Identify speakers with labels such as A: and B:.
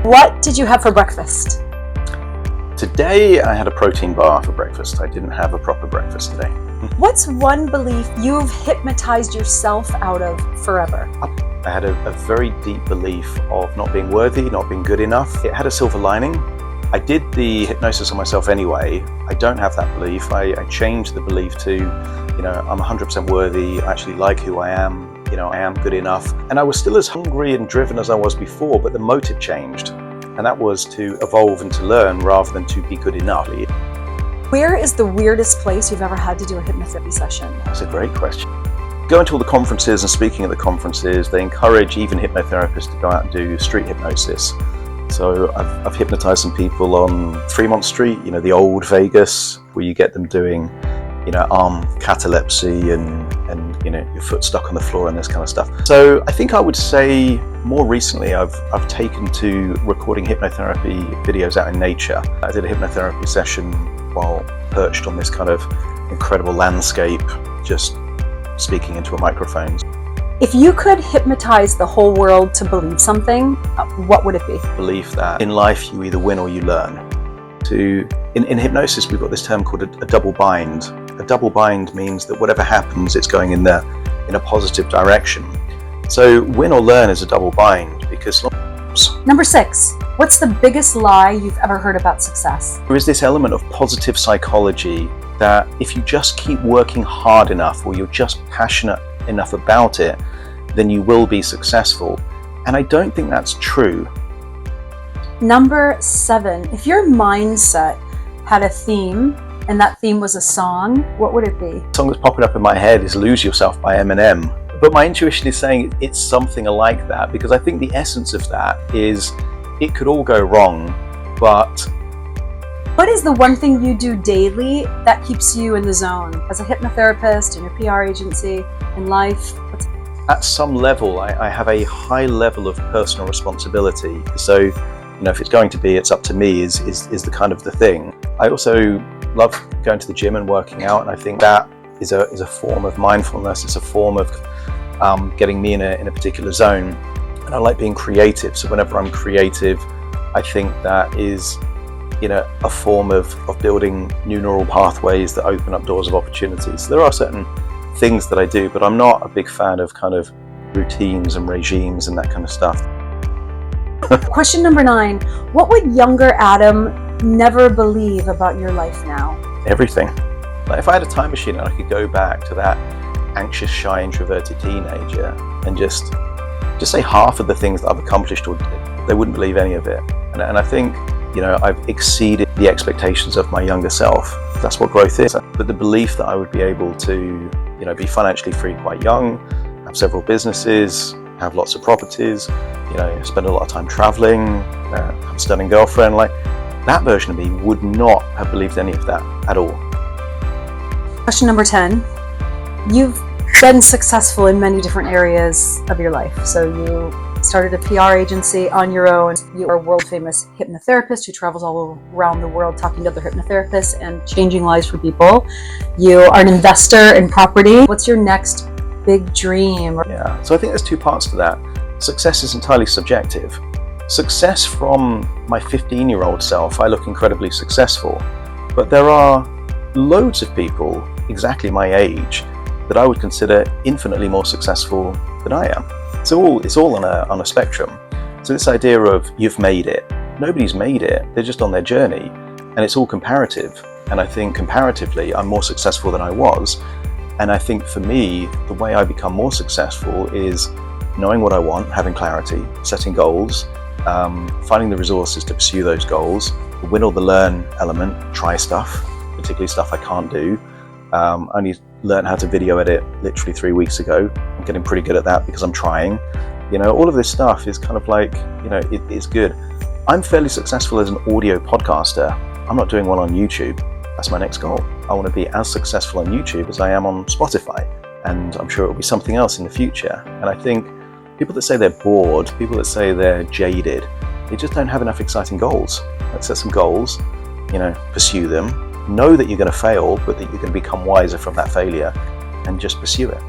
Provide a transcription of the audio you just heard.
A: What did you have for breakfast?
B: Today I had a protein bar for breakfast. I didn't have a proper breakfast today.
A: What's one belief you've hypnotized yourself out of forever?
B: I had a very deep belief of not being worthy, not being good enough. It had a silver lining. I did the hypnosis on myself anyway. I don't have that belief. I changed the belief to, I'm 100% worthy. I actually like who I am. I am good enough. And I was still as hungry and driven as I was before, but the motive changed. And that was to evolve and to learn rather than to be good enough.
A: Where is the weirdest place you've ever had to do a hypnotherapy session?
B: That's a great question. Going to all the conferences and speaking at the conferences, they encourage even hypnotherapists to go out and do street hypnosis. So I've hypnotized some people on Fremont Street, the old Vegas, where you get them doing, arm catalepsy and your foot stuck on the floor and this kind of stuff. So I think I would say more recently I've taken to recording hypnotherapy videos out in nature. I did a hypnotherapy session while perched on this kind of incredible landscape, just speaking into a microphone.
A: If you could hypnotize the whole world to believe something, what would it be?
B: Belief that in life you either win or you learn. In hypnosis we've got this term called a double bind. A double bind means that whatever happens, it's going in a positive direction. So win or learn is a double bind because...
A: Number 6, what's the biggest lie you've ever heard about success?
B: There is this element of positive psychology that if you just keep working hard enough or you're just passionate enough about it, then you will be successful. And I don't think that's true.
A: Number 7, if your mindset had a theme and that theme was a song, what would it be?
B: The song that's popping up in my head is Lose Yourself by Eminem. But my intuition is saying it's something like that because I think the essence of that is it could all go wrong, but...
A: What is the one thing you do daily that keeps you in the zone? As a hypnotherapist, in your PR agency, in life?
B: At some level, I have a high level of personal responsibility. So, if it's going to be, it's up to me is the kind of the thing. I also love going to the gym and working out, and I think that is a form of mindfulness. It's a form of getting me in a particular zone. And I like being creative. So whenever I'm creative, I think that is a form of building new neural pathways that open up doors of opportunities. So there are certain things that I do, but I'm not a big fan of kind of routines and regimes and that kind of stuff.
A: Question number 9, what would younger Adam never believe about your life now?
B: Everything. Like if I had a time machine and I could go back to that anxious, shy, introverted teenager and just say half of the things that I've accomplished, or they wouldn't believe any of it. And I think I've exceeded the expectations of my younger self. That's what growth is. But the belief that I would be able to, be financially free quite young, have several businesses, have lots of properties, spend a lot of time traveling, have a stunning girlfriend, like that version of me would not have believed any of that at all.
A: Question number 10. You've been successful in many different areas of your life. So you started a PR agency on your own. You are a world famous hypnotherapist who travels all around the world talking to other hypnotherapists and changing lives for people. You are an investor in property. What's your next big dream?
B: Yeah, so I think there's 2 parts to that. Success is entirely subjective. Success from my 15-year-old self, I look incredibly successful. But there are loads of people exactly my age that I would consider infinitely more successful than I am. It's all on a spectrum. So this idea of you've made it, nobody's made it, they're just on their journey, and it's all comparative. And I think comparatively I'm more successful than I was. And I think for me, the way I become more successful is knowing what I want, having clarity, setting goals, finding the resources to pursue those goals, the win or the learn element, try stuff, particularly stuff I can't do. I only learned how to video edit literally 3 weeks ago. I'm getting pretty good at that because I'm trying. All of this stuff is kind of like, it's good. I'm fairly successful as an audio podcaster. I'm not doing one on YouTube. That's my next goal. I want to be as successful on YouTube as I am on Spotify. And I'm sure it will be something else in the future. And I think people that say they're bored, people that say they're jaded, they just don't have enough exciting goals. Let's set some goals, pursue them. Know that you're going to fail, but that you're going to become wiser from that failure and just pursue it.